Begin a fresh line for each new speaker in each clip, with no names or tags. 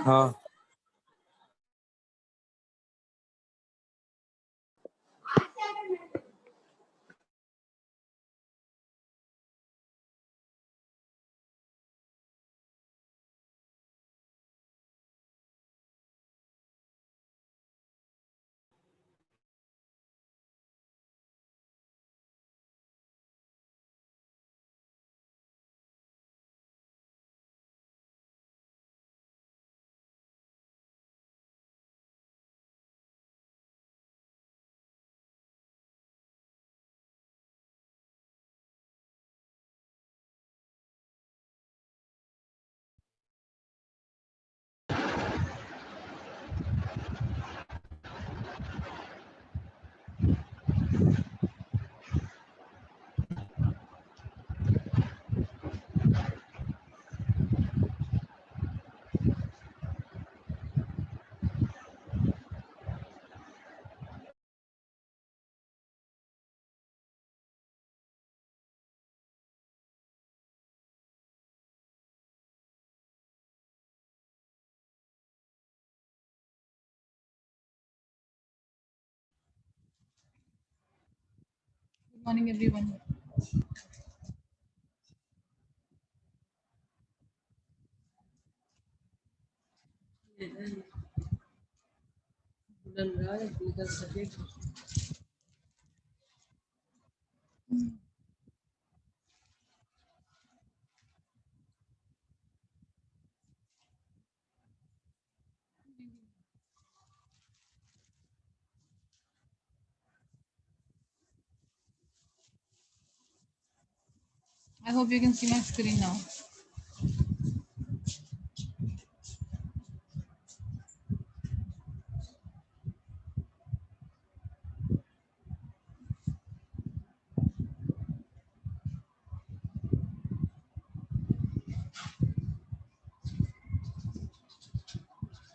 हाँ
Good morning, everyone. I hope you can see my screen now.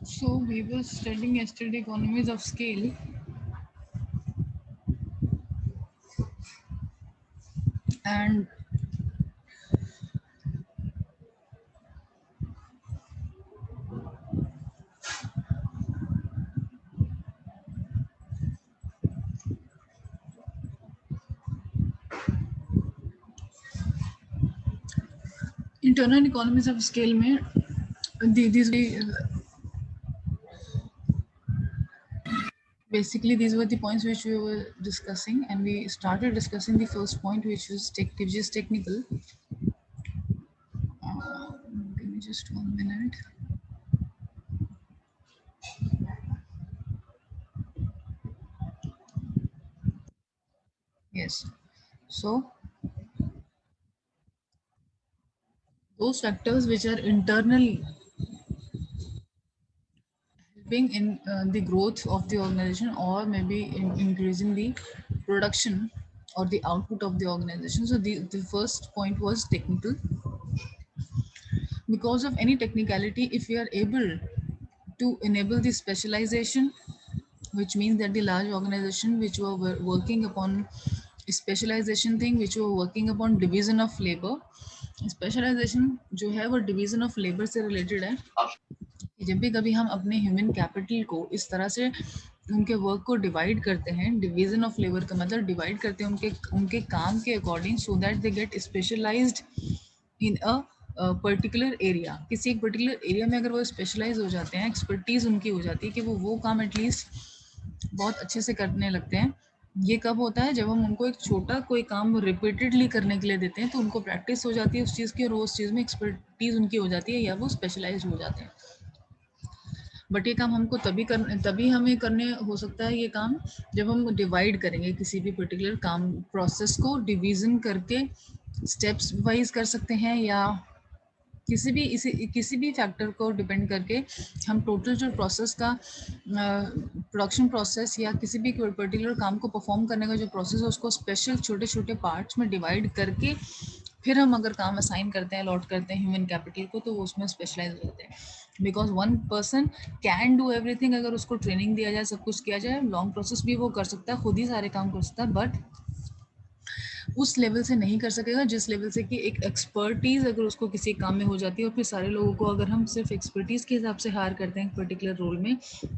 So we were studying yesterday economies of scale, and internal economies of scale में basically these were the points which we were discussing, and we started discussing the first point, which is technical. Give me just 1 minute. Yes. So those factors which are internal helping in the growth of the organization, or maybe in increasing the production or the output of the organization. So the first point was technical. Because of any technicality, if we are able to enable the specialization, which means that the large organization which were working upon specialization thing, which were working upon division of labor, specialisation जो है वो division of labour से related है कि जब भी कभी हम अपने ह्यूमन कैपिटल को इस तरह से उनके वर्क को डिवाइड करते हैं, डिवीजन ऑफ लेबर का मतलब डिवाइड करते हैं उनके उनके काम के according, so that they get specialised in a particular area. किसी एक पर्टिकुलर एरिया में अगर वो स्पेशलाइज हो जाते हैं, एक्सपर्टीज उनकी हो जाती है कि वो काम एटलीस्ट बहुत अच्छे से करने लगते हैं. ये कब होता है? जब हम उनको एक छोटा कोई काम रिपीटेडली करने के लिए देते हैं, तो उनको प्रैक्टिस हो जाती है उस चीज़ की, और उस चीज़ में एक्सपर्टीज उनकी हो जाती है, या वो स्पेशलाइज हो जाते हैं. बट ये काम हमको तभी हमें करने हो सकता है ये काम जब हम डिवाइड करेंगे किसी भी पर्टिकुलर काम प्रोसेस को, डिवीजन करके स्टेप्स वाइज कर सकते हैं, या किसी भी फैक्टर को डिपेंड करके हम टोटल जो प्रोसेस का प्रोडक्शन प्रोसेस या किसी भी पर्टिकुलर काम को परफॉर्म करने का जो प्रोसेस है उसको स्पेशल छोटे छोटे पार्ट्स में डिवाइड करके फिर हम अगर काम असाइन करते हैं, अलॉट करते हैं ह्यूमन कैपिटल को, तो वो उसमें स्पेशलाइज हो जाते हैं. Because one person can do everything. अगर उसको ट्रेनिंग दिया जाए, सब कुछ किया जाए, लॉन्ग प्रोसेस भी वो कर सकता है, खुद ही सारे काम कर सकता है, बट उस लेवल से नहीं कर सकेगा जिस लेवल से कि एक एक्सपर्टीज अगर उसको किसी काम में हो जाती है, और फिर सारे लोगों को अगर हम सिर्फ एक्सपर्टीज के हिसाब से हायर करते हैं पर्टिकुलर रोल में,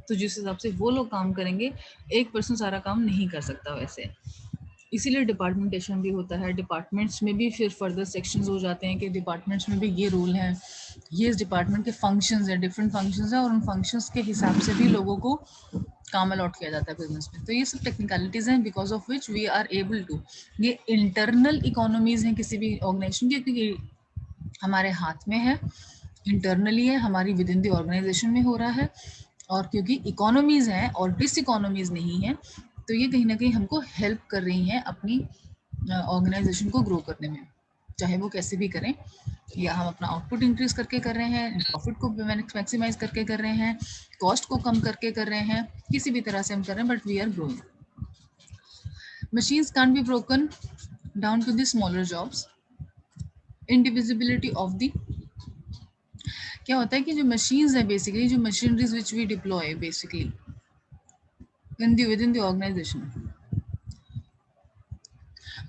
तो जिस हिसाब से वो लोग काम करेंगे, एक पर्सन सारा काम नहीं कर सकता वैसे। इसीलिए डिपार्टमेंटेशन भी होता है। डिपार्टमेंट्स में भी फिर फर्दर सेक्शंस हो जाते हैं कि डिपार्टमेंट्स में भी ये रूल है, ये इस डिपार्टमेंट के फंक्शंस हैं, डिफरेंट फंक्शंस हैं, और उन फंक्शंस के हिसाब से भी लोगों को काम अलॉट किया जाता है बिजनेस में। तो ये सब टेक्निकलिटीज हैं because of which we are able to, ये इंटरनल इकोनॉमीज हैं किसी भी ऑर्गेनाइजेशन की, क्योंकि हमारे हाथ में है, इंटरनली है, हमारी विद इन द ऑर्गेनाइजेशन में हो रहा है, और क्योंकि इकोनॉमीज हैं और डिस इकोनॉमीज नहीं है, तो ये कहीं ना कहीं हमको हेल्प कर रही हैं अपनी ऑर्गेनाइजेशन को ग्रो करने में, चाहे वो कैसे भी करें, या हम अपना आउटपुट इंक्रीज करके कर रहे हैं, प्रॉफिट को मैक्सिमाइज करके कर रहे हैं, कॉस्ट को कम करके कर रहे हैं, किसी भी तरह से हम कर रहे हैं, but we are growing. Machines can't be broken down to the smaller jobs. Indivisibility of the, क्या होता है कि जो मशीन्स है बेसिकली, जो machineries which we deploy basically in the within the organisation,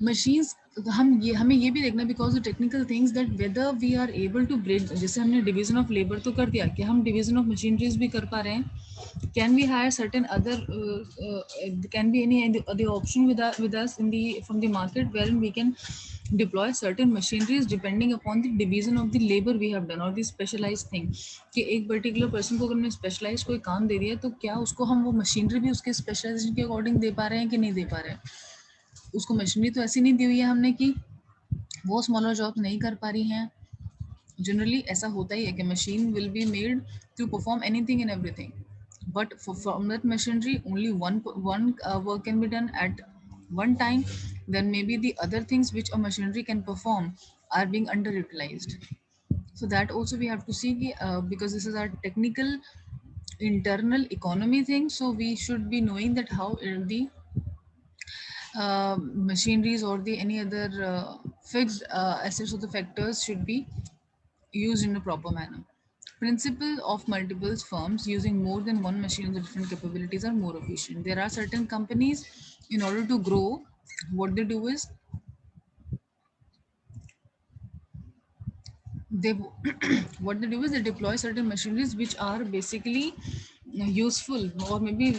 machines, हमें ये भी देखना, because the technical things that whether we are able to break, जैसे हमने डिवीजन ऑफ लेबर तो कर दिया, कि हम डिवीजन ऑफ मशीनरीज भी कर पा रहे हैं, can we hire certain other can be any other option with us in the from the market wherein we can deploy certain machineries depending upon the division of the labor we have done or the specialized thing, कि एक particular person को अगर हमने specialise कोई काम दे दिया, तो क्या उसको हम वो मशीनरी भी उसके स्पेशलाइजेशन के अकॉर्डिंग दे पा रहे हैं कि नहीं दे पा रहे हैं। उसको मशीनरी तो ऐसी नहीं दी हुई है हमने कि वो स्मॉलर जॉब नहीं कर पा रही हैं। जनरली ऐसा होता ही है कि machine will be made to perform anything and everything, but from that machinery only one work can be done at one time, then maybe the other things which a machinery can perform are being underutilized. So that also we have to see because this is our technical internal economy thing, so we should be knowing that how the machineries or the any other fixed assets or the factors should be used in a proper manner. Principle of multiple firms using more than one machine with different capabilities are more efficient. There are certain companies, in order to grow, what they do is they what they do is they deploy certain machineries which are basically useful, or maybe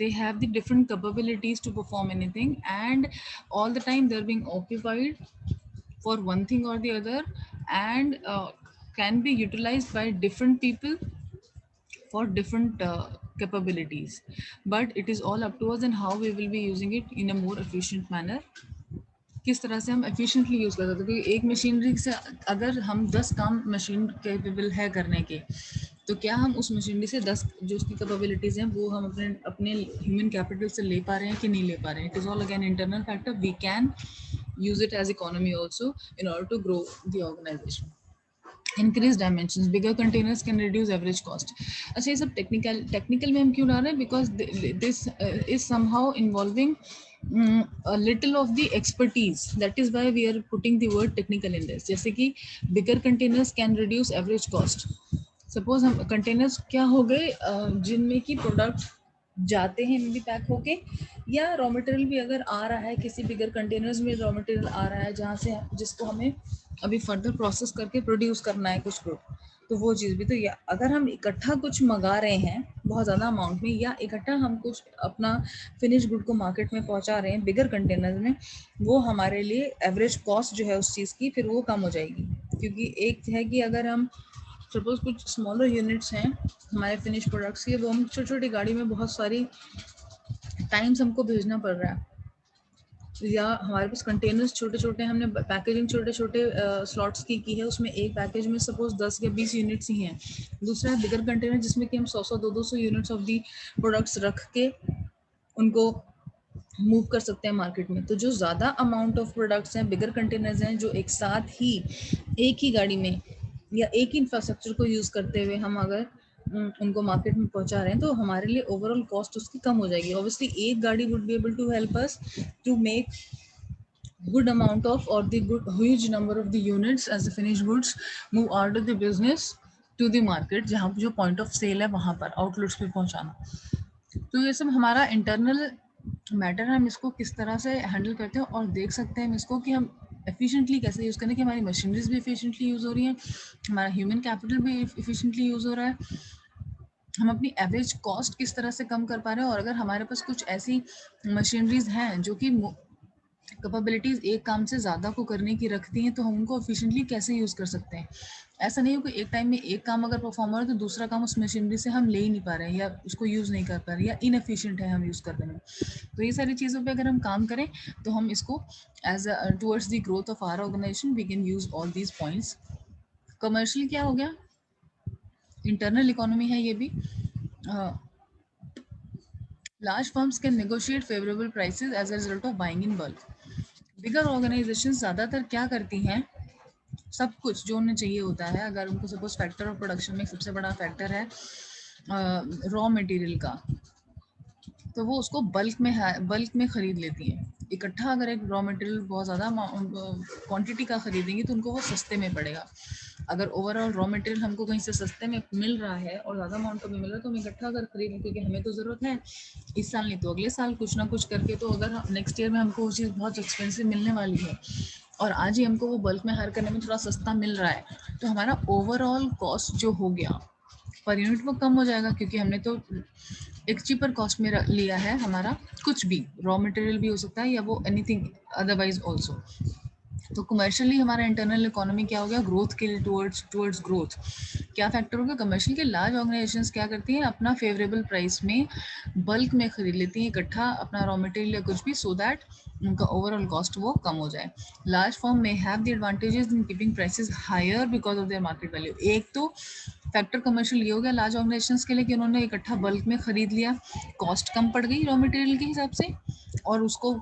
they have the different capabilities to perform anything, and all the time they're being occupied for one thing or the other, and can be utilized by different people for different capabilities, but it is all up to us and how we will be using it in a more efficient manner, किस तरह से हम efficiently use कर सकते हैं। क्योंकि एक machinery से अगर हम 10 काम मशीन कैपेबल है करने के, तो क्या हम उस मशीनरी से 10 जो उसकी कैपेबिलिटीज़ हैं वो हम अपने अपने ह्यूमन कैपिटल से ले पा रहे हैं कि नहीं ले पा रहे हैं। It is all again internal factor, we can use it as economy also in order to grow the organization. Increase dimensions, bigger containers can reduce average cost. अच्छा, ये सब टेक्निकल में हम क्यों ला रहे हैं, because this is somehow involving a little of the expertise, that is why we are putting the word technical in this. जैसे कि bigger containers can reduce average cost. Suppose हम कंटेनर्स क्या हो गए जिनमें कि प्रोडक्ट जाते हैं भी पैक होके, या रॉ मटेरियल भी अगर आ रहा है किसी बिगर कंटेनर्स में, रॉ मटेरियल आ रहा है जहाँ से जिसको हमें अभी फर्दर प्रोसेस करके प्रोड्यूस करना है कुछ गुड, तो वो चीज़ भी तो, या अगर हम इकट्ठा कुछ मंगा रहे हैं बहुत ज़्यादा अमाउंट में, या इकट्ठा हम कुछ अपना फिनिश गुड को मार्केट में पहुंचा रहे हैं बिगर कंटेनर्स में, वो हमारे लिए एवरेज कॉस्ट जो है उस चीज़ की फिर वो कम हो जाएगी। क्योंकि एक है कि अगर हम सपोज कुछ स्मॉलर यूनिट्स हैं हमारे फिनिश प्रोडक्ट्स के, वो हम छोटी छोटी गाड़ी में बहुत सारी टाइम्स हमको भेजना पड़ रहा है, या हमारे पास कंटेनर्स छोटे छोटे, हमने पैकेजिंग छोटे छोटे स्लॉट्स की है, उसमें एक पैकेज में सपोज 10 या 20 यूनिट्स ही हैं। दूसरा है बिगर कंटेनर जिसमें कि हम 100 200 यूनिट्स ऑफ दी प्रोडक्ट्स रख के उनको मूव कर सकते हैं मार्केट में। तो जो ज़्यादा अमाउंट ऑफ प्रोडक्ट्स हैं, बिगर कंटेनर्स हैं, जो एक साथ ही एक ही गाड़ी में या एक ही इंफ्रास्ट्रक्चर को यूज़ करते हुए हम अगर उनको मार्केट में पहुंचा रहे हैं, तो हमारे लिए ओवरऑल कॉस्ट उसकी कम हो जाएगी। ऑब्वियसली एक गाड़ी would be able to help us to make good amount of, or the good huge number of the units as the finished goods move out of the business to the market, जहाँ जो point of cell है वहाँ पर outlets पे पहुँचाना। तो ये सब हमारा इंटरनल मैटर है हम इसको किस तरह से हैंडल करते हैं और देख सकते हैं हम इसको कि हम एफिशिएंटली कैसे यूज़ करें कि हमारी मशीनरीज भी एफिशिएंटली यूज़ हो रही हैं, हमारा ह्यूमन कैपिटल भी एफिशिएंटली यूज़ हो रहा है, हम अपनी एवरेज कॉस्ट किस तरह से कम कर पा रहे हैं। और अगर हमारे पास कुछ ऐसी मशीनरीज हैं जो कि कैपेबिलिटीज़ एक काम से ज़्यादा को करने की रखती हैं, तो हम उनको एफिशिएंटली कैसे यूज़ कर सकते हैं। ऐसा नहीं हो कि एक टाइम में एक काम अगर परफॉर्म हो रहा है तो दूसरा काम उस मशीनरी से हम ले ही नहीं पा रहे हैं या उसको यूज़ नहीं कर पा रहे हैं या इनएफिशिएंट है हम यूज़ करने में। तो ये सारी चीज़ों पे अगर हम काम करें तो हम इसको as towards the growth of our organisation we can use all these points. Commercial क्या हो गया, इंटरनल इकोनॉमी है ये भी। Large firms can negotiate favourable prices as a result of buying in bulk. Bigger organisation ज़्यादातर क्या करती हैं, सब कुछ जो उन्हें चाहिए होता है, अगर उनको सपोज फैक्टर ऑफ प्रोडक्शन में सबसे बड़ा फैक्टर है रॉ मटेरियल का, तो वो उसको बल्क में ख़रीद लेती हैं। इकट्ठा अगर एक रॉ मटेरियल बहुत ज़्यादा क्वांटिटी का ख़रीदेंगी तो उनको वो सस्ते में पड़ेगा। अगर ओवरऑल रॉ मटेरियल हमको कहीं से सस्ते में मिल रहा है और ज़्यादा अमाउंट में मिल रहा है तो हम इकट्ठा अगर खरीद लें, क्योंकि हमें तो ज़रूरत है इस साल नहीं तो अगले साल कुछ ना कुछ करके। तो अगर नेक्स्ट ईयर में हमको वो चीज़ बहुत एक्सपेंसिव मिलने वाली है और आज ही हमको वो बल्क में हायर करने में थोड़ा सस्ता मिल रहा है, तो हमारा ओवरऑल कॉस्ट जो हो गया पर यूनिट वो कम हो जाएगा, क्योंकि हमने तो एक चीपर कॉस्ट में लिया है हमारा कुछ भी रॉ मटेरियल भी हो सकता है या वो एनीथिंग अदरवाइज ऑल्सो। तो कमर्शियली हमारा इंटरनल इकोनॉमी क्या हो गया, ग्रोथ के लिए टुवर्ड्स ग्रोथ क्या फैक्टर होगा। कमर्शियल के लार्ज ऑर्गेनाइजेशंस क्या करती हैं, अपना फेवरेबल प्राइस में बल्क में खरीद लेती हैं इकट्ठा अपना रॉ मटेरियल या कुछ भी, सो दैट उनका ओवरऑल कॉस्ट वो कम हो जाए। लार्ज फर्म में have the advantages in keeping prices higher because of their market value. एक तो फैक्टर कमर्शियल ये हो गया लार्ज ऑर्गेनाइजेशंस के लिए कि उन्होंने इकट्ठा बल्क में खरीद लिया, कॉस्ट कम पड़ गई रॉ मटेरियल के हिसाब से, और उसको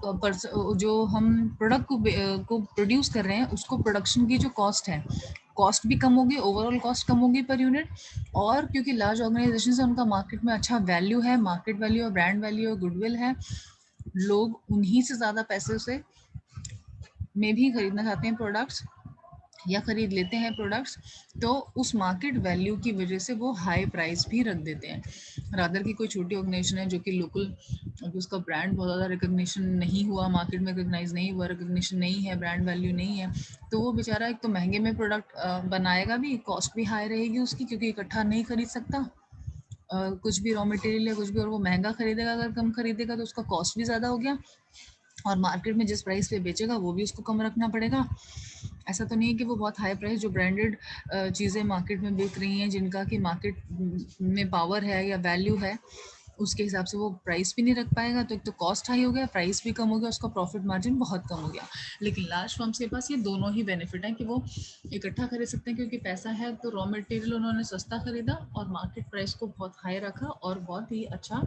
जो हम प्रोडक्ट को प्रोड्यूस कर रहे हैं उसको प्रोडक्शन की जो कॉस्ट है, कॉस्ट भी कम होगी, ओवरऑल कॉस्ट कम होगी पर यूनिट। और क्योंकि लार्ज ऑर्गेनाइजेशन से उनका मार्केट में अच्छा वैल्यू है, मार्केट वैल्यू और ब्रांड वैल्यू और गुडविल है, लोग उन्हीं से ज़्यादा पैसे से में भी खरीदना चाहते हैं प्रोडक्ट्स या खरीद लेते हैं प्रोडक्ट्स, तो उस मार्केट वैल्यू की वजह से वो हाई प्राइस भी रख देते हैं। रादर की कोई छोटी ऑर्गेनाइजेशन है जो कि लोकल, अभी उसका ब्रांड बहुत ज़्यादा रिकग्निशन नहीं हुआ, मार्केट में रिकग्नाइज नहीं हुआ, रिकग्निशन नहीं है, ब्रांड वैल्यू नहीं है, तो वो बेचारा एक तो महंगे में प्रोडक्ट बनाएगा भी, कॉस्ट भी हाई रहेगी उसकी क्योंकि इकट्ठा नहीं खरीद सकता कुछ भी रॉ मटेरियल या कुछ भी, और वो महंगा खरीदेगा, अगर कम खरीदेगा तो उसका कॉस्ट भी ज़्यादा हो गया और मार्केट में जिस प्राइस पे बेचेगा वो भी उसको कम रखना पड़ेगा। ऐसा तो नहीं है कि वो बहुत हाई प्राइस जो ब्रांडेड चीज़ें मार्केट में बिक रही हैं जिनका कि मार्केट में पावर है या वैल्यू है, उसके हिसाब से वो प्राइस भी नहीं रख पाएगा, तो एक तो कॉस्ट हाई हो गया, प्राइस भी कम हो गया, उसका प्रॉफिट मार्जिन बहुत कम हो गया। लेकिन लार्ज फर्म्स के पास ये दोनों ही बेनिफिट हैं कि वो इकट्ठा खरीद सकते हैं क्योंकि पैसा है, तो रॉ मटेरियल उन्होंने सस्ता खरीदा और मार्केट प्राइस को बहुत हाई रखा और बहुत ही अच्छा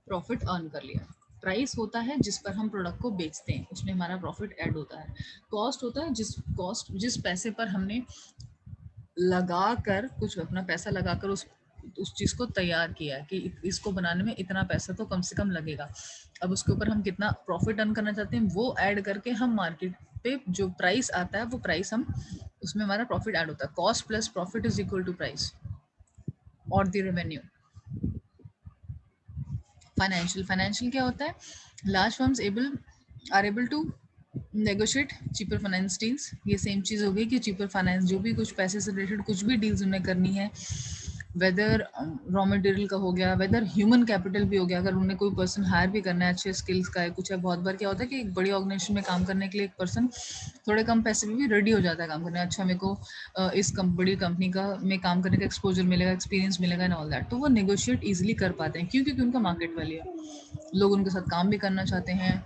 प्रॉफिट अर्न कर लिया। प्राइस होता है जिस पर हम प्रोडक्ट को बेचते हैं, उसमें हमारा प्रॉफिट ऐड होता है। कॉस्ट होता है जिस पैसे पर हमने लगा कर कुछ अपना पैसा लगाकर उस चीज़ को तैयार किया है कि इसको बनाने में इतना पैसा तो कम से कम लगेगा। अब उसके ऊपर हम कितना प्रॉफिट अर्न करना चाहते हैं वो ऐड करके हम मार्केट पे जो प्राइस आता है वो प्राइस हम उसमें हमारा प्रॉफिट ऐड होता है। Cost plus profit is equal to price और द रेवेन्यू। फाइनेंशियल क्या होता है, large firms are able to negotiate cheaper finance deals. ये सेम चीज़ हो गई कि चीपर फाइनेंस जो भी कुछ पैसे से रिलेटेड कुछ भी डील्स उन्हें करनी है, वेदर रॉ मटेरियल का हो गया, वेदर ह्यूमन कैपिटल भी हो गया, अगर उन्हें कोई पर्सन हायर भी करना है अच्छे स्किल्स का है कुछ है। बहुत बार क्या होता है कि एक बड़ी ऑर्गेनाइजेशन में काम करने के लिए एक पर्सन थोड़े कम पैसे में भी रेडी हो जाता है काम करने, अच्छा मेरे को बड़ी कंपनी का में काम करने का एक्सपोजर मिलेगा, एक्सपीरियंस मिलेगा एंड ऑल दैट, तो वो नेगोशिएट ईजिली कर पाते हैं क्योंकि उनका मार्केट वैल्यू है, लोग उनके साथ काम भी करना चाहते हैं,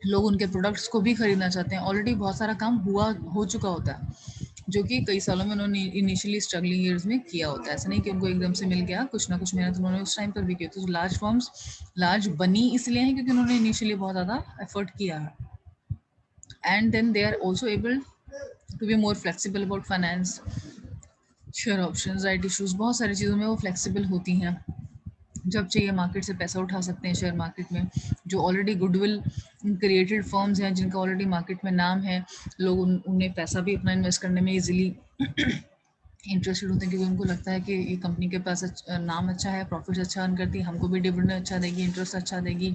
लोग उनके प्रोडक्ट्स को भी खरीदना चाहते हैं। ऑलरेडी बहुत सारा काम हो चुका होता है जो कि कई सालों में उन्होंने इनिशियली स्ट्रगलिंग ईयर्स में किया होता है। ऐसा नहीं कि उनको एकदम से मिल गया, कुछ ना कुछ मेहनत उन्होंने उस टाइम पर भी की। तो लार्ज फर्म्स लार्ज बनी इसलिए हैं क्योंकि उन्होंने इनिशियली बहुत ज़्यादा एफर्ट किया है, and then they are also able to be more flexible about finance, share options, right issues, बहुत सारी चीज़ों में वो फ्लेक्सिबल होती हैं। जब चाहिए मार्केट से पैसा उठा सकते हैं शेयर मार्केट में, जो ऑलरेडी गुडविल क्रिएटेड फर्म्स हैं जिनका ऑलरेडी मार्केट में नाम है, लोग उन्हें पैसा भी अपना इन्वेस्ट करने में इजीली इंटरेस्टेड होते हैं क्योंकि उनको लगता है कि ये कंपनी के पास नाम अच्छा है, प्रॉफिट अच्छा अर्न करती है, हमको भी डिविडेंड अच्छा देगी, इंटरेस्ट अच्छा देगी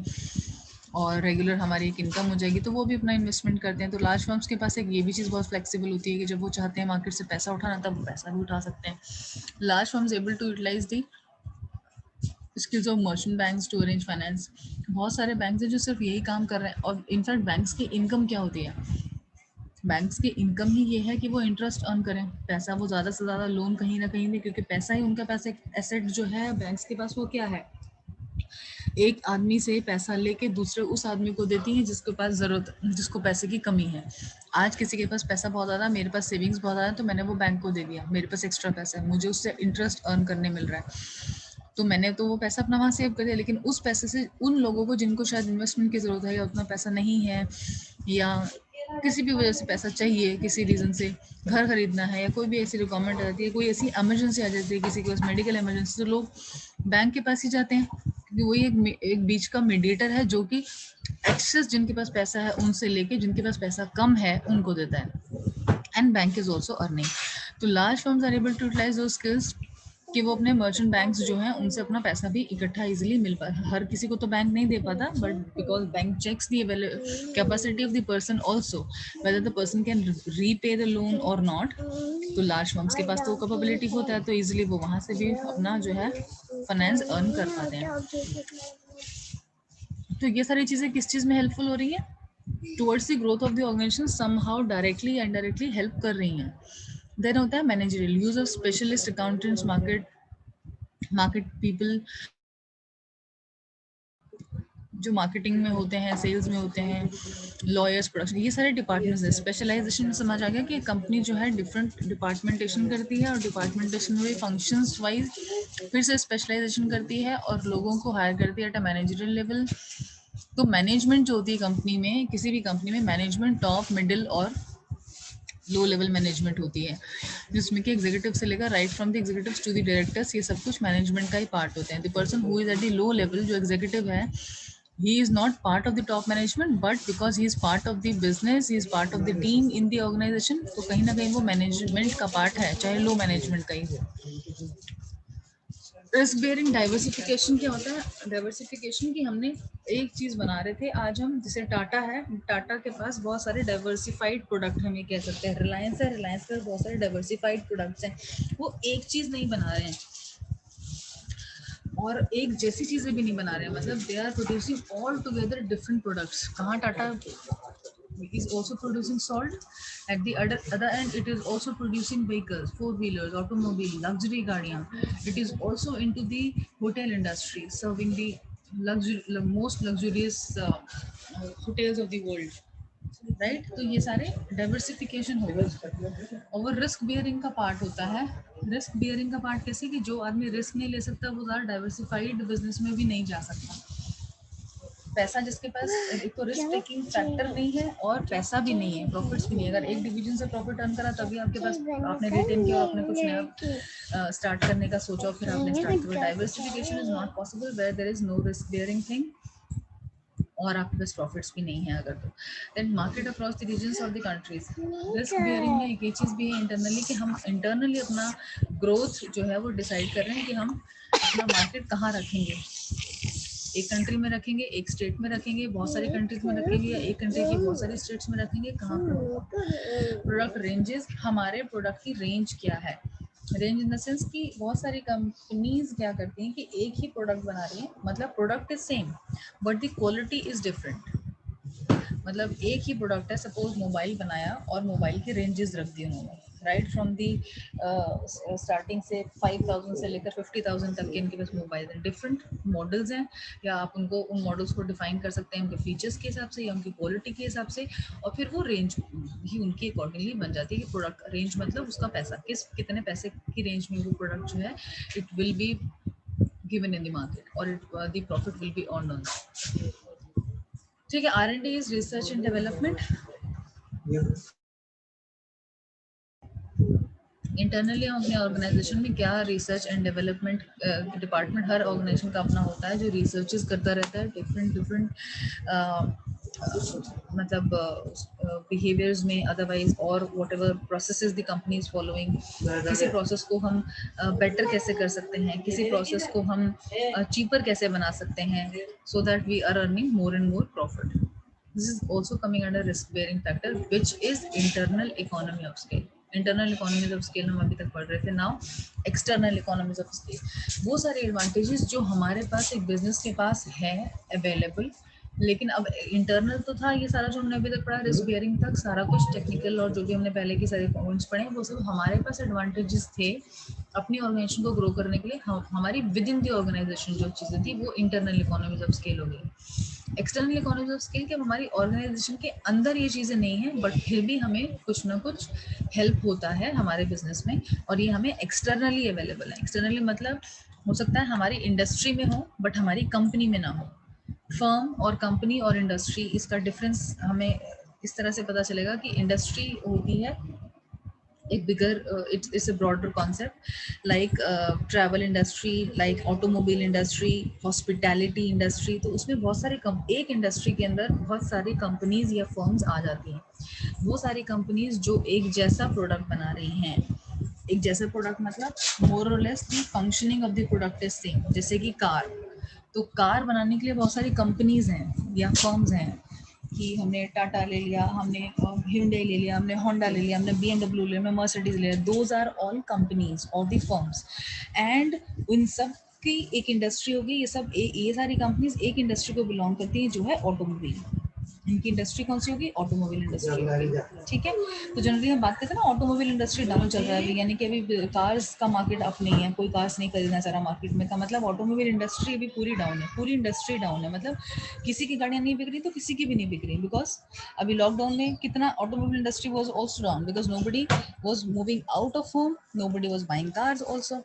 और रेगुलर हमारी एक इनकम हो जाएगी, तो वो भी अपना इन्वेस्टमेंट करते हैं। तो लार्ज फर्म्स के पास एक ये भी चीज़ बहुत फ्लेक्सिबल होती है कि जब वो चाहते हैं मार्केट से पैसा उठाना तब वो पैसा भी उठा सकते हैं। Large firms able to utilise the skills of merchant banks to arrange finance. बहुत सारे बैंक्स हैं जो सिर्फ यही काम कर रहे हैं, और इनफैक्ट बैंक्स की इनकम क्या होती है, बैंक्स की इनकम ही ये है कि वो इंटरेस्ट अर्न करें, पैसा वो ज़्यादा से ज़्यादा लोन कहीं ना कहीं दें, क्योंकि पैसा ही उनका पैसा एसेट जो है बैंक्स के पास, वो क्या है, एक आदमी से पैसा लेके दूसरे उस आदमी को देती है जिसके पास ज़रूरत, जिसको पैसे की कमी है। आज किसी के पास पैसा बहुत ज़्यादा, मेरे पास सेविंग्स बहुत ज़्यादा, तो मैंने वो बैंक को दे दिया, मेरे पास एक्स्ट्रा पैसा है, मुझे उससे इंटरेस्ट अर्न करने मिल रहा है, तो मैंने तो वो पैसा अपना वहाँ सेव कर दिया। लेकिन उस पैसे से उन लोगों को जिनको शायद इन्वेस्टमेंट की ज़रूरत है या उतना पैसा नहीं है, या किसी भी वजह से पैसा चाहिए, किसी रीज़न से घर खरीदना है या कोई भी ऐसी रिक्वायरमेंट आ जाती है, कोई ऐसी इमरजेंसी आ जाती है, किसी के पास मेडिकल इमरजेंसी, तो लोग बैंक के पास ही जाते हैं क्योंकि वही एक बीच का मीडिएटर है जो कि एक्सेस जिनके पास पैसा है उनसे लेके जिनके पास पैसा कम है उनको देता है। And bank is also earning. तो large firms are able to utilise दो स्किल्स कि वो अपने मर्चेंट बैंक्स जो हैं उनसे अपना पैसा भी इकट्ठा इजीली मिल पाए। हर किसी को तो बैंक नहीं दे पाता, but because bank checks the capacity of the person also, whether the person can repay the loan और नॉट। तो लार्ज फर्म्स के पास तो कैपेबिलिटी होता है, तो इजीली वो वहाँ से भी अपना जो है फाइनेंस अर्न कर पाते हैं। तो ये सारी चीज़ें किस चीज़ में हेल्पफुल हो रही है, towards the growth of the organisation, somehow directly या इनडायरेक्टली हेल्प कर रही हैं। देन होता है managerial use of specialist accountants, market people जो मार्केटिंग में होते हैं, सेल्स में होते हैं, लॉयर्स, प्रोडक्शन, ये सारे डिपार्टमेंट्स हैं। स्पेशलाइजेशन में समझ आ गया कि कंपनी जो है डिफरेंट डिपार्टमेंटेशन करती है और डिपार्टमेंटेशन में फंक्शंस वाइज फिर से स्पेशलाइजेशन करती है और लोगों को हायर करती है एट अ मैनेजरियल लेवल। तो मैनेजमेंट जो होती है कंपनी में, किसी भी कंपनी में मैनेजमेंट टॉप, मिडिल और लो लेवल मैनेजमेंट होती है, जिसमें कि एग्जीक्यूटिव से लेकर right from the executives to the directors, ये सब कुछ मैनेजमेंट का ही पार्ट होते हैं। The person who is at the low level, जो एग्जीक्यूटिव है, he is not part of the top management, but because he is part of the business, he is part of the team in the organization, तो कहीं ना कहीं वो management का part है, चाहे लो मैनेजमेंट का ही हो। रिस्क बेयरिंग डाइवर्सिफिकेशन क्या होता है, डाइवर्सिफिकेशन की हमने एक चीज बना रहे थे आज हम, जैसे टाटा है, टाटा के पास बहुत सारे डाइवर्सिफाइड प्रोडक्ट हम ये कह सकते हैं, रिलायंस है, रिलायंस के पास बहुत सारे डाइवर्सिफाइड प्रोडक्ट्स हैं, वो एक चीज नहीं बना रहे हैं और एक जैसी चीजें भी नहीं बना रहे हैं, मतलब they are producing all together different products. कहाँ Tata is also producing salt, at the other end it is also producing vehicles, four wheelers, automobile, luxury gaadiyan, it is also into the hotel industry, serving the most luxurious hotels of the world, right. तो ये सारे diversification हो गए और वो risk bearing का part होता है। रिस्क बियरिंग का पार्ट कैसे, कि जो आदमी रिस्क नहीं ले सकता वो ज़्यादा डाइवर्सिफाइड बिजनेस में भी नहीं जा सकता। पैसा जिसके पास, एक तो रिस्क टेकिंग फैक्टर नहीं है और पैसा भी नहीं है, प्रॉफिट्स भी नहीं है। अगर एक डिवीजन से प्रॉफिट अर्न करा तभी आपके पास, आपने रिटेन किया और आपने कुछ नया स्टार्ट करने का सोचा और फिर आपने स्टार्ट किया। Diversification is not possible where there is no risk bearing thing और आपके पास प्रॉफिट्स भी नहीं है अगर। तो then market across the regions और द कंट्रीज, रिस्क बियरिंग में एक ये चीज़ भी है इंटरनली कि हम इंटरनली अपना ग्रोथ जो है वो डिसाइड कर रहे हैं कि हम अपना मार्केट कहाँ रखेंगे, एक कंट्री में रखेंगे, एक स्टेट में रखेंगे, बहुत सारी कंट्रीज में रखेंगे, या एक कंट्री की बहुत सारी स्टेट्स में रखेंगे, कहाँ पर होगा। प्रोडक्ट रेंजेस, हमारे प्रोडक्ट की रेंज क्या है, रेंज इन द सेंस कि बहुत सारी कंपनीज क्या करती हैं कि एक ही प्रोडक्ट बना रही हैं, मतलब product is same but the quality is different. मतलब एक ही प्रोडक्ट है, सपोज मोबाइल बनाया और मोबाइल की रेंजेस रख दी उन्होंने, राइट फ्रॉम दी स्टार्टिंग से 5000 से लेकर 50,000 तक के इनके पास मोबाइल हैं, डिफरेंट मॉडल्स हैं, या आप उनको उन मॉडल्स को डिफाइन कर सकते हैं उनके फीचर्स के हिसाब से या उनकी क्वालिटी के हिसाब से, और फिर वो रेंज भी उनकी अकॉर्डिंगली बन जाती है कि प्रोडक्ट रेंज मतलब उसका पैसा कितने पैसे की रेंज में वो प्रोडक्ट जो है it will be given in the market or the profit will be earned on that. ठीक है, R&D is research and development. Internally हम अपने ऑर्गेनाइजेशन में क्या रिसर्च एंड डेवलपमेंट डिपार्टमेंट, हर ऑर्गेनाइजेशन का अपना होता है जो रिसर्चेस करता रहता है, डिफरेंट मतलब बिहेवियर्स में अदरवाइज, और what ever process the company is following, किसी प्रोसेस को हम बेटर कैसे कर सकते हैं, किसी प्रोसेस को हम चीपर कैसे बना सकते हैं, so that we are earning more and more profit. This is also coming under risk bearing factor, which is internal economy of scale. Internal economies of scale हम अभी तक पढ़ रहे थे. Now external economies of scale, वो सारे advantages जो हमारे पास एक बिजनेस के पास है अवेलेबल, लेकिन अब इंटरनल तो था ये सारा जो हमने अभी तक पढ़ा, रिस्क बियरिंग तक सारा कुछ टेक्निकल और जो भी हमने पहले की सारे पॉइंट्स पढ़े वो सब हमारे पास एडवांटेजेस थे अपनी ऑर्गेनाइजेशन को ग्रो करने के लिए. हमारी विद इन द ऑर्गेनाइजेशन जो चीज़ें थी वो इंटरनल इकोनॉमीज ऑफ स्केल हो गई. एक्सटर्नल इकोनॉमीज ऑफ स्केल के हमारी ऑर्गेनाइजेशन के अंदर ये चीज़ें नहीं है, बट फिर भी हमें कुछ ना कुछ हेल्प होता है हमारे बिजनेस में, और ये हमें एक्सटर्नली अवेलेबल है. एक्सटर्नली मतलब हो सकता है हमारी इंडस्ट्री में हो बट हमारी कंपनी में ना हो. फर्म और कंपनी और इंडस्ट्री, इसका डिफरेंस हमें इस तरह से पता चलेगा कि इंडस्ट्री होती है एक bigger, it's a broader concept, like travel industry, like automobile industry, hospitality industry. तो उसमें बहुत सारे एक इंडस्ट्री के अंदर बहुत सारी कंपनीज या फर्म्स आ जाती हैं. वो सारी कंपनीज जो एक जैसा प्रोडक्ट बना रही हैं, एक जैसा प्रोडक्ट मतलब मोर और less the functioning of the product is same. जैसे कि कार, तो कार बनाने के लिए बहुत सारी कंपनीज हैं या फर्म्स हैं, कि हमने टाटा ले लिया, हमने hyundai ले लिया, हमने होंडा ले लिया, हमने BMW ले लिया, हमने मर्सिडीज ले लिया. दोज आर ऑल कंपनीज और द फर्म्स, एंड उन सब की एक इंडस्ट्री होगी. ये सब ये सारी कंपनीज एक इंडस्ट्री को बिलोंग करती हैं जो है ऑटोमोबाइल. इनकी इंडस्ट्री कौन सी होगी? ऑटोमोबाइल इंडस्ट्री होगी. ठीक है, तो जनरली हम बात करते हैं ना ऑटोमोबाइल इंडस्ट्री डाउन चल रहा है अभी, यानी कि अभी कार्स का मार्केट अप नहीं है, कोई कार्स नहीं खरीदना चाह रहा मार्केट में, का मतलब ऑटोमोबाइल इंडस्ट्री अभी पूरी डाउन है, पूरी इंडस्ट्री डाउन है. मतलब किसी की गाड़ियां नहीं बिक रही तो किसी की भी नहीं बिक रही, बिकॉज अभी लॉकडाउन में कितना automobile industry was also down, because nobody was moving out of home, nobody was buying cars also.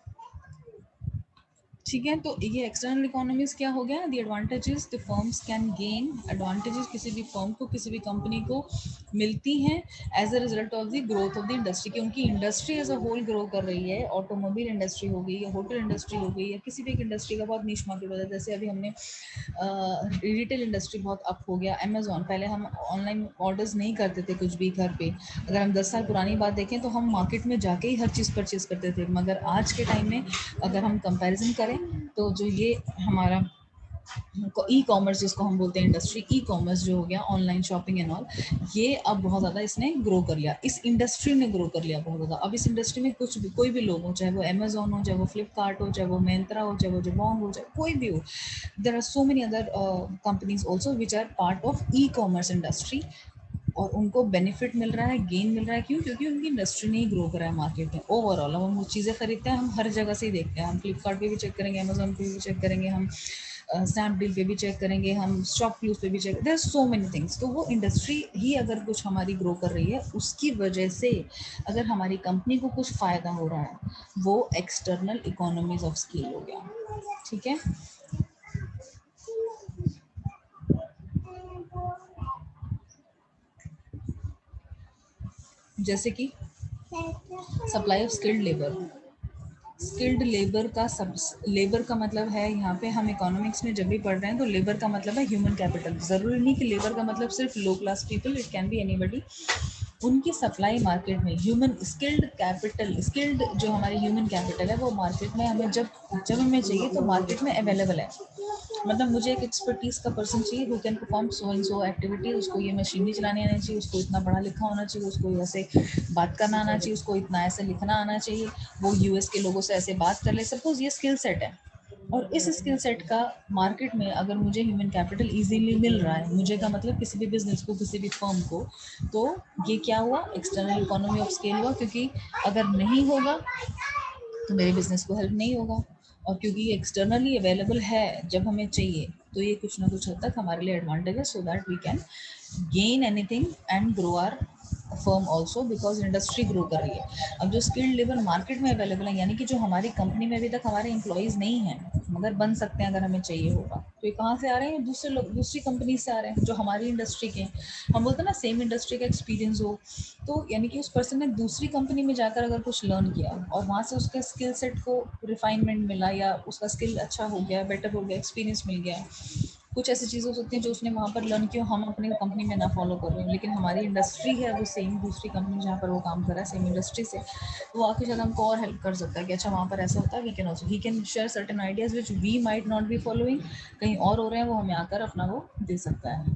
ठीक है, तो ये एक्सटर्नल इकोनॉमीज क्या हो गया? The advantages the firms can gain, advantages किसी भी फर्म को, किसी भी कंपनी को मिलती हैं as a result of the growth of the industry. क्योंकि industry as a whole grow कर रही है, ऑटोमोबाइल इंडस्ट्री हो गई या होटल इंडस्ट्री हो गई या किसी भी एक इंडस्ट्री का बहुत नीश मार्केट होता है. जैसे अभी हमने रिटेल इंडस्ट्री बहुत अप हो गया. अमेजोन, पहले हम ऑनलाइन ऑर्डर्स नहीं करते थे कुछ भी घर पे. अगर हम 10 साल पुरानी बात देखें तो हम मार्केट में जाके ही हर चीज़ परचेज करते थे, मगर आज के टाइम में अगर हम कंपैरिजन करें तो जो ये हमारा ई कॉमर्स जिसको हम बोलते हैं इंडस्ट्री, ई कॉमर्स जो हो गया, ऑनलाइन शॉपिंग एंड ऑल, ये अब बहुत ज़्यादा इसने ग्रो कर लिया, इस इंडस्ट्री ने ग्रो कर लिया बहुत ज़्यादा. अब इस इंडस्ट्री में कुछ भी, कोई भी लोग हो, चाहे वो अमेजोन हो, चाहे वो फ्लिपकार्ट हो, चाहे वो मिंत्रा हो, चाहे वो जबोंग हो, चाहे कोई भी हो, there are so many other companies also which are part of e commerce industry, और उनको बेनिफिट मिल रहा है, गेन मिल रहा है. क्यों? क्योंकि उनकी इंडस्ट्री नहीं ग्रो करा है मार्केट में ओवरऑल. अब हम वो चीज़ें खरीदते हैं, हम हर जगह से ही देखते हैं, हम फ्लिपकार्ट पे भी चेक करेंगे, अमेजोन पे भी चेक करेंगे, हम स्नैपडील पे भी चेक करेंगे, हम शॉपक्लूज पे भी check, there are so many things. तो वो इंडस्ट्री ही अगर कुछ हमारी ग्रो कर रही है, उसकी वजह से अगर हमारी कंपनी को कुछ फ़ायदा हो रहा है, वो एक्सटर्नल इकोनॉमीज ऑफ स्केल हो गया. ठीक है, जैसे कि supply of skilled labour. Skilled labour का सब, लेबर का मतलब है, यहाँ पे हम इकोनॉमिक्स में जब भी पढ़ रहे हैं तो लेबर का मतलब है ह्यूमन कैपिटल. ज़रूरी नहीं कि लेबर का मतलब सिर्फ low class people, it can be anybody. उनकी सप्लाई मार्केट में ह्यूमन स्किल्ड कैपिटल, स्किल्ड जो हमारी ह्यूमन कैपिटल है वो मार्केट में हमें जब जब हमें चाहिए तो मार्केट में अवेलेबल है. मतलब मुझे एक एक्सपर्टीज का पर्सन चाहिए who can perform so and so activity. उसको ये मशीनरी चलानी आनी चाहिए, उसको इतना पढ़ा लिखा होना चाहिए, उसको ऐसे बात करना आना चाहिए, उसको इतना ऐसे लिखना आना चाहिए, वो यूएस के लोगों से ऐसे बात कर ले. सपोज ये स्किल सेट है, और इस स्किल सेट का मार्केट में अगर मुझे ह्यूमन कैपिटल इजीली मिल रहा है, मुझे का मतलब किसी भी बिजनेस को, किसी भी फर्म को, तो ये क्या हुआ? एक्सटर्नल इकोनॉमी ऑफ स्केल हुआ. क्योंकि अगर नहीं होगा तो मेरे बिजनेस को हेल्प नहीं होगा, और क्योंकि ये एक्सटर्नली अवेलेबल है जब हमें चाहिए, तो ये कुछ ना कुछ हद तक हमारे लिए एडवांटेज है, so that we can gain anything and grow our firm also, because industry grow कर रही है. अब जो स्किल्ड लेबर मार्केट में अवेलेबल है, यानी कि जो हमारी कंपनी में अभी तक हमारे एम्प्लॉयज़ नहीं हैं मगर बन सकते हैं अगर हमें चाहिए होगा, तो ये कहाँ से आ रहे हैं? दूसरे लोग, दूसरी कंपनी से आ रहे हैं जो हमारी इंडस्ट्री के. हम बोलते हैं ना सेम इंडस्ट्री का एक्सपीरियंस हो, तो यानी कि उस पर्सन ने दूसरी कंपनी में जाकर अगर कुछ लर्न किया और वहाँ से उसके स्किल सेट को रिफाइनमेंट मिला, या उसका स्किल अच्छा हो गया, बेटर हो गया, एक्सपीरियंस मिल गया, कुछ ऐसी चीज़ें हो सकती हैं जो उसने वहाँ पर लर्न की, हम अपनी कंपनी में ना फॉलो कर रहे हैं, लेकिन हमारी इंडस्ट्री है वो सेम, दूसरी कंपनी जहाँ पर वो काम कर रहा है सेम इंडस्ट्री से, वो आके शायद हमको और हेल्प कर सकता है कि अच्छा वहाँ पर ऐसा होता है, we can also, he can share certain ideas which we might not be following, कहीं और हो रहे हैं, वो हमें आकर अपना वो दे सकता है।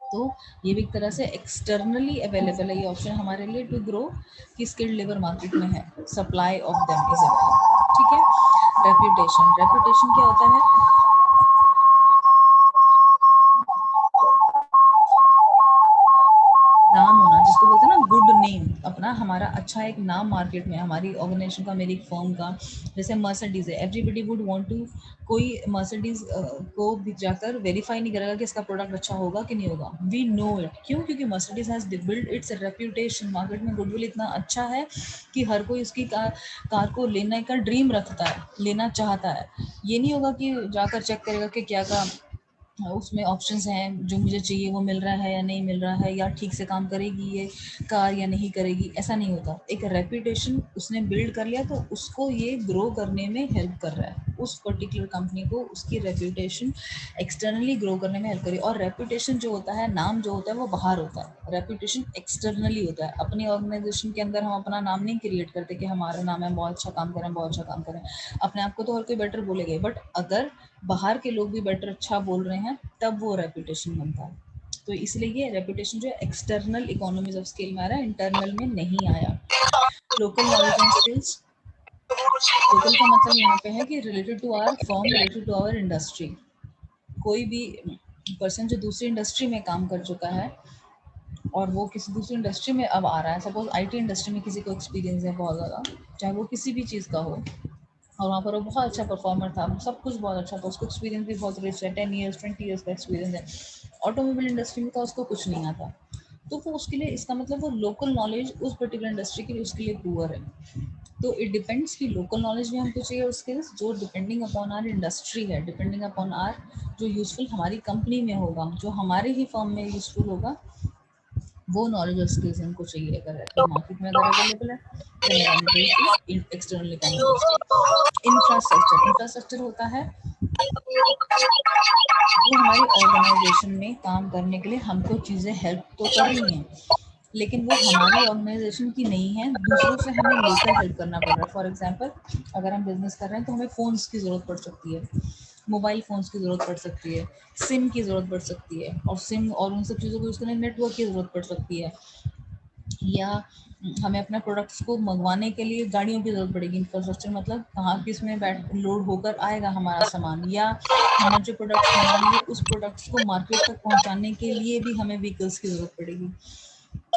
तो ये भी एक तरह से एक्सटर्नली अवेलेबल है ये ऑप्शन हमारे लिए टू ग्रो, कि स्किल्ड लेबर मार्केट में है, supply of them is available. ठीक है। रेप्यूटेशन, रेप्यूटेशन क्या होता है? नाम होना, जिसको बोलते हैं ना गुड नेम, अपना हमारा अच्छा एक नाम मार्केट में, हमारी ऑर्गेनाइजेशन का, मेरी फर्म का। जैसे मर्सिडीज है, एवरीबडी वुड वांट टू, कोई मर्सिडीज को भी जाकर वेरीफाई नहीं करेगा कि इसका प्रोडक्ट अच्छा होगा कि नहीं होगा। वी नो इट, क्यों? क्योंकि Mercedes has build its reputation, market में गुडविल इतना अच्छा है कि हर कोई उसकी कार को लेने का ड्रीम रखता है, लेना चाहता है। ये नहीं होगा कि जाकर चेक करेगा कि क्या का उसमें ऑप्शंस हैं, जो मुझे चाहिए वो मिल रहा है या नहीं मिल रहा है, या ठीक से काम करेगी ये कार या नहीं करेगी, ऐसा नहीं होता। एक रेप्यूटेशन उसने बिल्ड कर लिया तो उसको ये ग्रो करने में हेल्प कर रहा है, उस पर्टिकुलर कंपनी को उसकी रेप्यूटेशन एक्सटर्नली ग्रो करने में हेल्प करी। और रेप्यूटेशन जो होता है, नाम जो होता है वो बाहर होता है, रेप्यूटेशन एक्सटर्नली होता है। अपनी ऑर्गेनाइजेशन के अंदर हम अपना नाम नहीं क्रिएट करते कि हमारा नाम है, बहुत अच्छा काम करें, बहुत अच्छा काम करें, अपने आप को तो हर कोई बेटर बोलेगा, बट अगर बाहर के लोग भी बेटर अच्छा बोल रहे हैं तब वो रेप्यूटेशन बनता है। तो इसलिए ये रेप्यूटेशन जो है एक्सटर्नल इकोनॉमीज ऑफ स्केल में आ रहा है, इंटरनल में नहीं आया। Local knowledge and skills, local का मतलब यहाँ पे है कि related to our firm, related to our industry. कोई भी पर्सन जो दूसरी इंडस्ट्री में काम कर चुका है और वो किसी दूसरी इंडस्ट्री में अब आ रहा है, सपोज आईटी इंडस्ट्री में किसी को एक्सपीरियंस है बहुत ज़्यादा, चाहे वो किसी भी चीज़ का हो, और वहाँ पर वो बहुत अच्छा परफॉर्मर था, सब कुछ बहुत अच्छा था, उसको एक्सपीरियंस भी बहुत रिच है, 10 ईयर्स 20 ईयर्स का एक्सपीरियंस है, ऑटोमोबाइल इंडस्ट्री में था, उसको कुछ नहीं आता, तो वो उसके लिए, इसका मतलब वो लोकल नॉलेज उस पर्टिकुलर इंडस्ट्री के लिए उसके लिए पुअर है। तो इट डिपेंड्स कि लोकल नॉलेज भी हमको चाहिए और स्किल्स जो डिपेंडिंग अपॉन आर इंडस्ट्री है, डिपेंडिंग अपॉन आर जो यूजफुल हमारी कंपनी में होगा, जो हमारे ही फर्म में यूजफुल होगा, वो नॉलेज और स्किल्स हमको चाहिए। अगर मार्केट में अगर अवेलेबल है तो एक्सटर्नल इकोनॉमी। इंफ्रास्ट्रक्चर, इंफ्रास्ट्रक्चर होता है जो हमारी ऑर्गेनाइजेशन में काम करने के लिए हमको चीज़ें हेल्प तो कर रही हैं, लेकिन वो हमारी ऑर्गेनाइजेशन की नहीं है, दूसरों से हमें लेकर हेल्प करना पड़ रहा है। फॉर एग्जांपल, अगर हम बिजनेस कर रहे हैं तो हमें फ़ोन्स की ज़रूरत पड़ सकती है, मोबाइल फ़ोन्स की ज़रूरत पड़ सकती है, सिम की ज़रूरत पड़ सकती है, और सिम और उन सब चीज़ों को यूज़ करने नेटवर्क की ज़रूरत पड़ सकती है, या हमें अपने प्रोडक्ट्स को मंगवाने के लिए गाड़ियों की ज़रूरत पड़ेगी। इंफ्रास्ट्रक्चर मतलब कहाँ किस में बैठ लोड होकर आएगा हमारा सामान, या हमने जो प्रोडक्ट्स मंगाएंगे उस प्रोडक्ट्स को मार्केट तक पहुँचाने के लिए भी हमें व्हीकल्स की ज़रूरत पड़ेगी।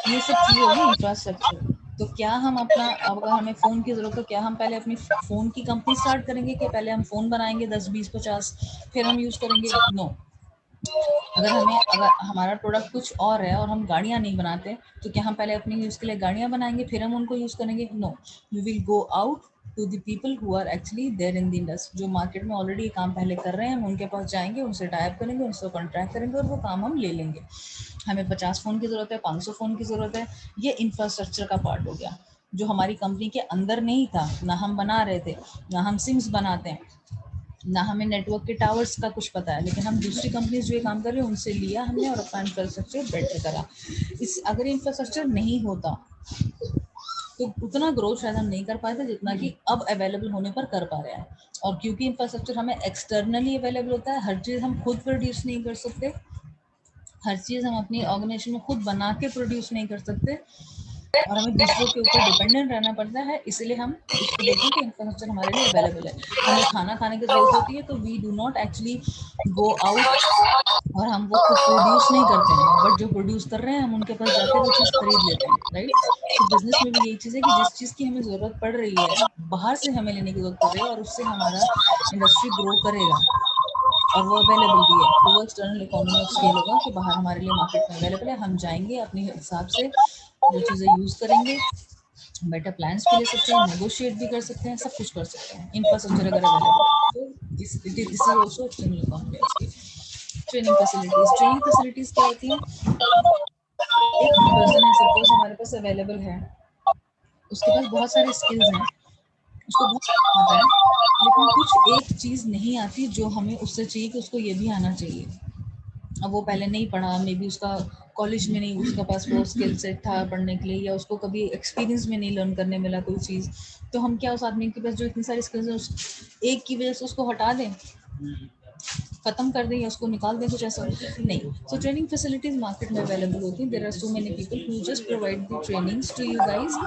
ये सब चीज़ें होगी इंफ्रास्ट्रक्चर। तो क्या हम अपना, अब अगर हमें फ़ोन की ज़रूरत है, क्या हम पहले अपनी फ़ोन की कंपनी स्टार्ट करेंगे, कि पहले हम फ़ोन बनाएंगे 10 20 50 फिर हम यूज़ करेंगे? नो। अगर हमारा प्रोडक्ट कुछ और है और हम गाड़ियाँ नहीं बनाते, तो क्या हम पहले अपने यूज़ के लिए गाड़ियाँ बनाएंगे फिर हम उनको यूज़ करेंगे? No. We will go out to the people who are actually there in the industry, जो मार्केट में ऑलरेडी काम पहले कर रहे हैं, हम उनके पास जाएंगे, उनसे टाइप करेंगे, उनसे कॉन्ट्रैक्ट करेंगे और वो काम हम ले लेंगे। हमें 50 फ़ोन की ज़रूरत है, 500 फ़ोन की ज़रूरत है, ये इंफ्रास्ट्रक्चर का पार्ट हो गया, जो हमारी कंपनी के अंदर नहीं था, ना हम बना रहे थे, ना हम सिम्स बनाते हैं, ना हमें नेटवर्क के टावर्स का कुछ पता है, लेकिन हम दूसरी कंपनीज जो ये काम कर रहे हैं उनसे लिया हमने और अपना इंफ्रास्ट्रक्चर बेटर करा। इस अगर इंफ्रास्ट्रक्चर नहीं होता तो उतना ग्रोथ शायद हम नहीं कर पाते जितना कि अब अवेलेबल होने पर कर पा रहे हैं। और क्योंकि इंफ्रास्ट्रक्चर हमें एक्सटर्नली अवेलेबल होता है, हर चीज़ हम खुद प्रोड्यूस नहीं कर सकते, हर चीज़ हम अपनी ऑर्गेनाइजेशन में खुद बना के प्रोड्यूस नहीं कर सकते, और हमें दूसरों के ऊपर डिपेंडेंट रहना पड़ता है, इसलिए हम इसको बोलते हैं कि इंफ्रास्ट्रक्चर हमारे लिए अवेलेबल है। हमें खाना खाने की जरूरत होती है तो we do not actually go out और हम वो खुद प्रोड्यूस नहीं करते हैं, बट जो प्रोड्यूस कर रहे हैं हम उनके पास जाके वो चीज़ खरीद लेते हैं, राइट। तो बिजनेस में भी यही चीज़ है कि जिस चीज़ की हमें ज़रूरत पड़ रही है बाहर से हमें लेने की ज़रूरत पड़ रही है, और उससे हमारा इंडस्ट्री ग्रो करेगा और वो अवेलेबल भी है, तो वो एक्सटर्नल इकोनॉमी ऑफ स्केल होगा कि बाहर हमारे लिए मार्केट में अवेलेबल है, हम जाएंगे अपने हिसाब से वो चीज़ें यूज़ करेंगे, बेटर प्लान्स भी ले सकते हैं, नेगोशिएट भी कर सकते हैं, सब कुछ कर सकते हैं, इंफ्रास्ट्रक्चर अगर अवेलेबल है तो this is also external economy of scale. Training facilities, training facilities क्या होती हैं? एक पर्सन है, सपोज हमारे पास अवेलेबल है, उसके पास बहुत सारे स्किल्स हैं, उसको बहुत आता है, लेकिन कुछ एक चीज़ नहीं आती जो हमें उससे चाहिए कि उसको ये भी आना चाहिए। अब वो पहले नहीं पढ़ा, मे बी उसका कॉलेज में नहीं उसका पास वो स्किल सेट था पढ़ने के लिए, या उसको कभी एक्सपीरियंस में नहीं लर्न करने मिला कोई चीज़, तो हम क्या उस आदमी के पास जो इतनी सारी स्किल्स हैं उस एक की वजह से उसको हटा दें, खत्म कर दें या उसको निकाल दें, कुछ ऐसा नहीं। सो ट्रेनिंग फैसिलिटीज मार्केट में अवेलेबल होती हैं, there are so many people who just provide the trainings to you guys.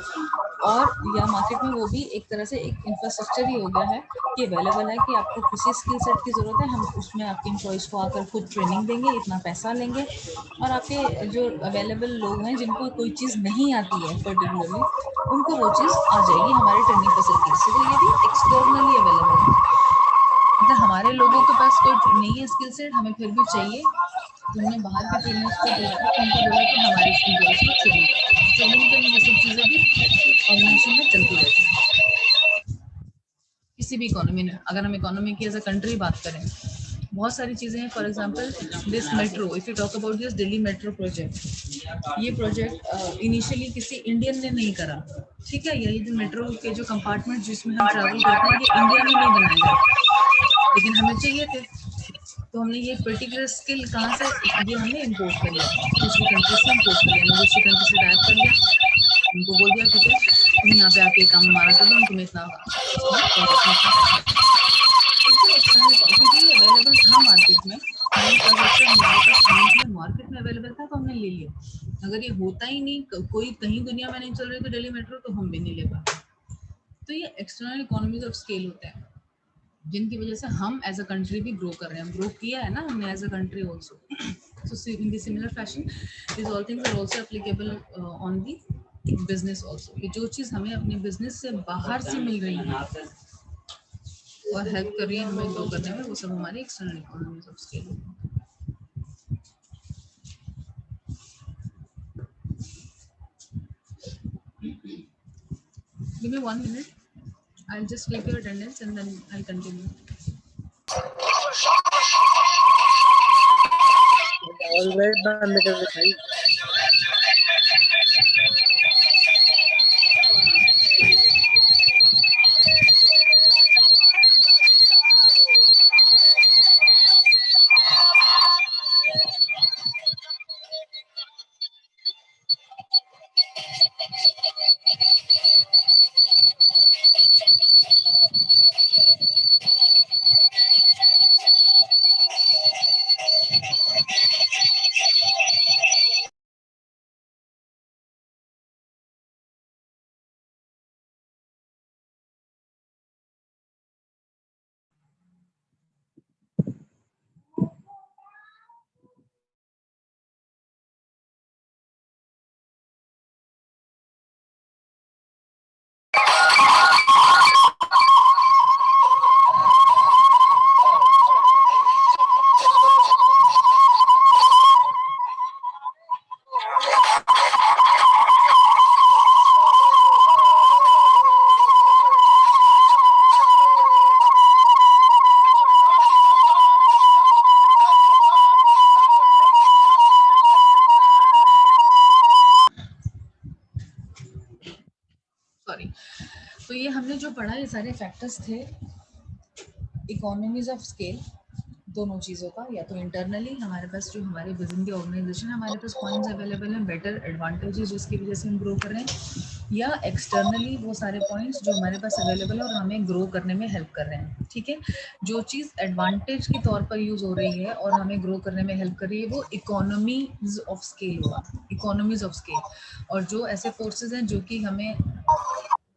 और या मार्केट में वो भी एक तरह से एक इंफ्रास्ट्रक्चर ही हो गया है कि अवेलेबल है कि आपको किसी स्किल सेट की ज़रूरत है, हम उसमें आपके एम्प्लॉयज़ को आकर खुद ट्रेनिंग देंगे, इतना पैसा लेंगे, और आपके जो अवेलेबल लोग हैं जिनको कोई चीज़ नहीं आती है पर्टिकुलरली, उनको वो चीज़ आ जाएगी हमारी ट्रेनिंग फैसिलिटीज से। तो ये भी एक्सटर्नली अवेलेबल है। मतलब हमारे लोगों के पास कोई नहीं है स्किल सेट, हमें फिर भी चाहिए, तो हमने बाहर के ट्रेनर्स को देखा तो उनको बोला कि हमारे एम्प्लॉयज़ को ट्रेनिंग के लिए ये सब चीज़ें भी ऑर्गेनाइजेशन में चलती रहती है। किसी भी इकोनॉमी में, अगर हम इकोनॉमी की एज अ कंट्री बात करें, बहुत सारी चीज़ें हैं। For example this metro, if you talk about this Delhi metro project, ये प्रोजेक्ट इनिशियली किसी इंडियन ने नहीं करा, ठीक है। ये जो मेट्रो के जो कंपार्टमेंट जिसमें हम ट्रैवल करते हैं, ये इंडिया में नहीं बनाए गए, लेकिन हमें चाहिए थे, तो हमने ये पर्टिकुलर स्किल कहाँ से, ये हमने इम्पोर्ट कर लिया, दूसरी कंट्री से इम्पोर्ट कर लिया, हमने दूसरी कंट्री से डायरेक्ट कर लिया, उनको बोल दिया ठीक है तुम यहाँ पे आके काम हमारा कर दो, हम तुम्हें इतना अवेलेबल था मार्केट में, हमारे पास मार्केट में अवेलेबल था तो हमने ले लिया। अगर ये होता ही नहीं, कोई कहीं दुनिया में नहीं चल रही थी दिल्ली मेट्रो, तो हम भी नहीं ले पाते। तो ये एक्सटर्नल इकोनॉमीज ऑफ स्केल होते हैं जिनकी वजह से हम एज अ कंट्री भी ग्रो कर रहे हैं, ग्रो किया है ना हमने as a country also. So in the similar fashion this all things are also applicable on the business also, कि जो चीज़ हमें अपने बिजनेस से बाहर से मिल रही है और हेल्प कर रही है हमें ग्रो करने में, वो सब हमारे एक्सटर्नल इकोनॉमीज ऑफ स्केल है। Give me 1 minute. I'll just take your attendance and then I'll continue.
Alright बंद कर दे भाई।
सॉरी। तो ये हमने जो पढ़ा, ये सारे फैक्टर्स थे इकोनॉमीज ऑफ स्केल दोनों चीज़ों का। या तो इंटरनली हमारे पास जो हमारे विद इन द ऑर्गेनाइजेशन हमारे पास पॉइंट्स अवेलेबल हैं, बेटर एडवांटेजेस जिसकी वजह से हम ग्रो कर रहे हैं, या एक्सटर्नली वो सारे पॉइंट्स जो हमारे पास अवेलेबल है और हमें ग्रो करने में हेल्प कर रहे हैं, ठीक है। जो चीज़ एडवांटेज के तौर पर यूज़ हो रही है और हमें ग्रो करने में हेल्प कर रही है, वो इकोनॉमीज ऑफ स्केल होगा, इकोनॉमीज ऑफ स्केल। और जो ऐसे फोर्सेज हैं जो कि हमें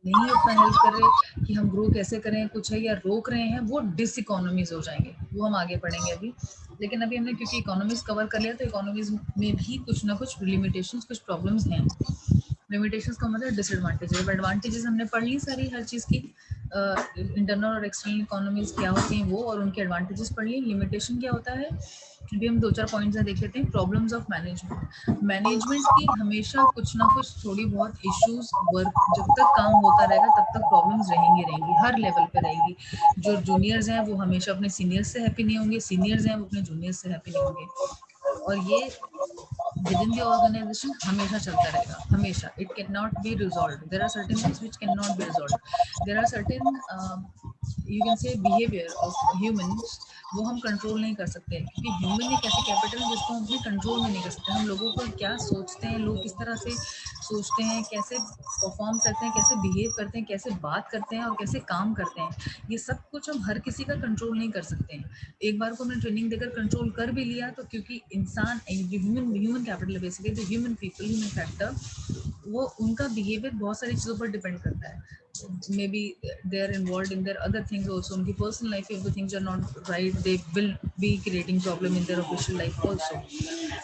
नहीं उतना हेल्प कर रहे कि हम ग्रो कैसे करें, कुछ है या रोक रहे हैं, वो डिस इकोनॉमीज हो जाएंगे, वो हम आगे पढ़ेंगे अभी। लेकिन अभी हमने क्योंकि इकोनॉमीज कवर कर लिया, तो इकोनॉमीज में भी कुछ ना कुछ लिमिटेशंस, कुछ प्रॉब्लम्स हैं। लिमिटेशंस का मतलब डिसएडवांटेजेस, एडवांटेजेस हमने पढ़ ली सारी हर चीज़ की, इंटरनल और एक्सटर्नल इकोनॉमीज क्या होती हैं वो, और उनके एडवांटेजेस पढ़ लिए। लिमिटेशन क्या होता है, अभी हम 2-4 पॉइंट्स देख लेते हैं। प्रॉब्लम्स ऑफ मैनेजमेंट, मैनेजमेंट की हमेशा कुछ ना कुछ थोड़ी बहुत इश्यूज, वर्क जब तक काम होता रहेगा तब तक प्रॉब्लम्स रहेंगी, हर लेवल पे रहेंगी। जो जूनियर्स हैं वो हमेशा अपने सीनियर्स से हैप्पी नहीं होंगे, सीनियर्स हैं वो अपने जूनियर्स से हैप्पी नहीं होंगे, और ये विद इन द ऑर्गेनाइजेशन हमेशा चलता रहेगा, हमेशा। It can not be resolve, there are certain things which can not be resolve, there are certain you can say behavior of humans वो हम कंट्रोल नहीं कर सकते, क्योंकि ह्यूमन एक ऐसे कैपिटल है जिसको हम अपने कंट्रोल में नहीं कर सकते। हम लोगों को क्या सोचते हैं, लोग किस तरह से सोचते हैं, कैसे परफॉर्म करते हैं, कैसे बिहेव करते हैं, कैसे बात करते हैं और कैसे काम करते हैं, ये सब कुछ हम हर किसी का कंट्रोल नहीं कर सकते हैं। एक बार को हमने ट्रेनिंग देकर कंट्रोल कर भी लिया तो क्योंकि इंसान ह्यूमन कैपिटल है basically, the human people, human factor, वो उनका बिहेवियर बहुत सारी चीज़ों पर डिपेंड करता है। Maybe they are involve in their other things also, उनकी personal life if the things are not right they will be creating problem in their official life also.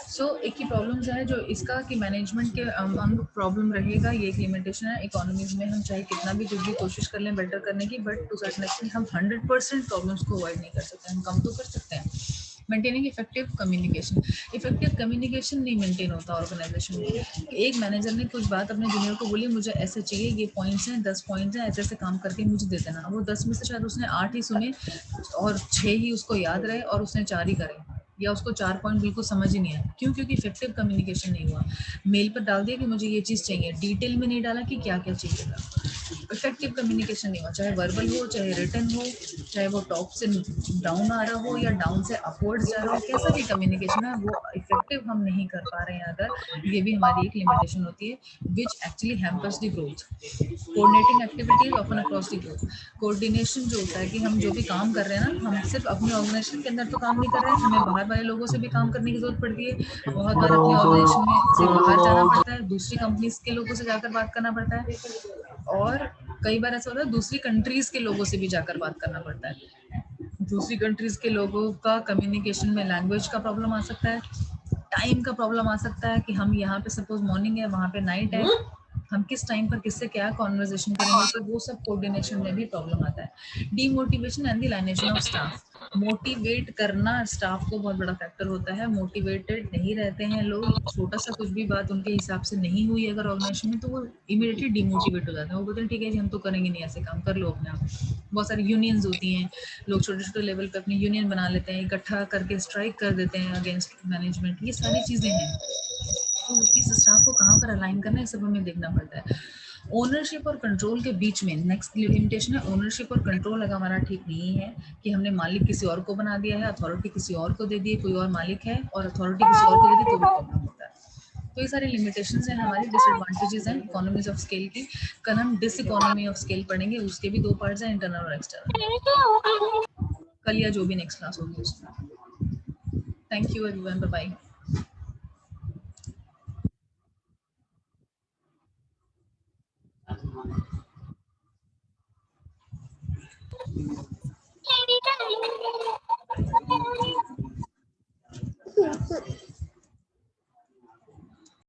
So एक ही problem है जो इसका कि management के अंग problem रहेगा, ये एक लिमिटेशन है इकोनॉमीज में। हम चाहे कितना भी कुछ भी कोशिश कर लें बेटर करने की, बट टू सर्टेन एक्सटेंट हम 100% प्रॉब्लम्स को अवॉइड नहीं कर सकते, हम कम तो कर सकते हैं। Maintaining effective communication, effective communication नहीं मेंटेन होता ऑर्गेनाइजेशन में। एक मैनेजर ने कुछ बात अपने जूनियर को बोली, मुझे ऐसे चाहिए, ये पॉइंट्स हैं, 10 पॉइंट्स हैं, ऐसे ऐसे काम करके मुझे दे देना। वो 10 में से शायद उसने 8 ही सुने और 6 ही उसको याद रहे और उसने 4 ही करे, या उसको 4 पॉइंट बिल्कुल समझ ही नहीं आया। क्यों? क्योंकि इफेक्टिव कम्युनिकेशन नहीं हुआ। मेल पर डाल दिया कि मुझे ये चीज़ चाहिए, डिटेल में नहीं डाला कि क्या क्या चाहिए था। इफेक्टिव कम्युनिकेशन नहीं हुआ, चाहे वर्बल हो, चाहे रिटन हो, चाहे वो टॉप से डाउन आ रहा हो या डाउन से अपवर्ड्स जा रहा हो, कैसा भी कम्युनिकेशन है वो इफेक्टिव हम नहीं कर पा रहे हैं अगर, ये भी हमारी एक लिमिटेशन होती है which actually hampers the growth. Coordinating activities often across the growth, coordination जो होता है कि हम जो भी काम कर रहे हैं ना, हम सिर्फ अपनी ऑर्गेनाइजेशन के अंदर तो काम नहीं कर रहे हैं, हमें बाहर वाले लोगों से भी काम करने की जरूरत पड़ती है। बहुत बार अपनी ऑर्गेनाइजेशन में से बाहर जाना पड़ता है, दूसरी कंपनीज के लोगों से जाकर बात करना पड़ता है, और कई बार ऐसा होता है दूसरी कंट्रीज के लोगों से भी जाकर बात करना पड़ता है। दूसरी कंट्रीज के लोगों का कम्युनिकेशन में लैंग्वेज का प्रॉब्लम आ सकता है, टाइम का प्रॉब्लम आ सकता है कि हम यहाँ पे सपोज मॉर्निंग है, वहाँ पे नाइट है, हम किस टाइम पर किससे क्या कॉन्वर्जेशन करेंगे, तो वो सब कोऑर्डिनेशन में भी प्रॉब्लम आता है। Demotivation and the alienation of staff, motivate करना स्टाफ को बहुत बड़ा फैक्टर होता है। मोटिवेटेड नहीं रहते हैं लोग, छोटा सा कुछ भी बात उनके हिसाब से नहीं हुई अगर ऑर्गेनाइजेशन में, तो वो इमीडिएटली डिमोटिवेट हो जाते हैं। वो बोलते हैं ठीक है जी, हम तो करेंगे नहीं, ऐसे काम कर लो अपने आप। बहुत सारी यूनियंस होती हैं, लोग छोटे छोटे लेवल पे अपनी यूनियन बना लेते हैं, इकट्ठा करके स्ट्राइक कर देते हैं अगेंस्ट मैनेजमेंट। ये सारी चीज़ें हैं, तो इस स्टाफ को कहाँ पर अलाइन करना है, सब हमें देखना पड़ता है। ओनरशिप और कंट्रोल के बीच में नेक्स्ट लिमिटेशन है, ओनरशिप और कंट्रोल अगर हमारा ठीक नहीं है कि हमने मालिक किसी और को बना दिया है, अथॉरिटी किसी और को दे दी, कोई और मालिक है और अथॉरिटी किसी और को दे दी, तो भी प्रॉब्लम होता है। तो ये सारी लिमिटेशंस हैं हमारी, डिसएडवांटेजेस हैं इकोनॉमीज ऑफ स्केल की। कल हम डिस इकोनॉमी ऑफ स्केल पढ़ेंगे, उसके भी 2 पार्ट्स हैं, इंटरनल और एक्सटर्नल, कल या जो भी नेक्स्ट क्लास होगी उसमें। Thank you everyone, bye bye.
Anytime.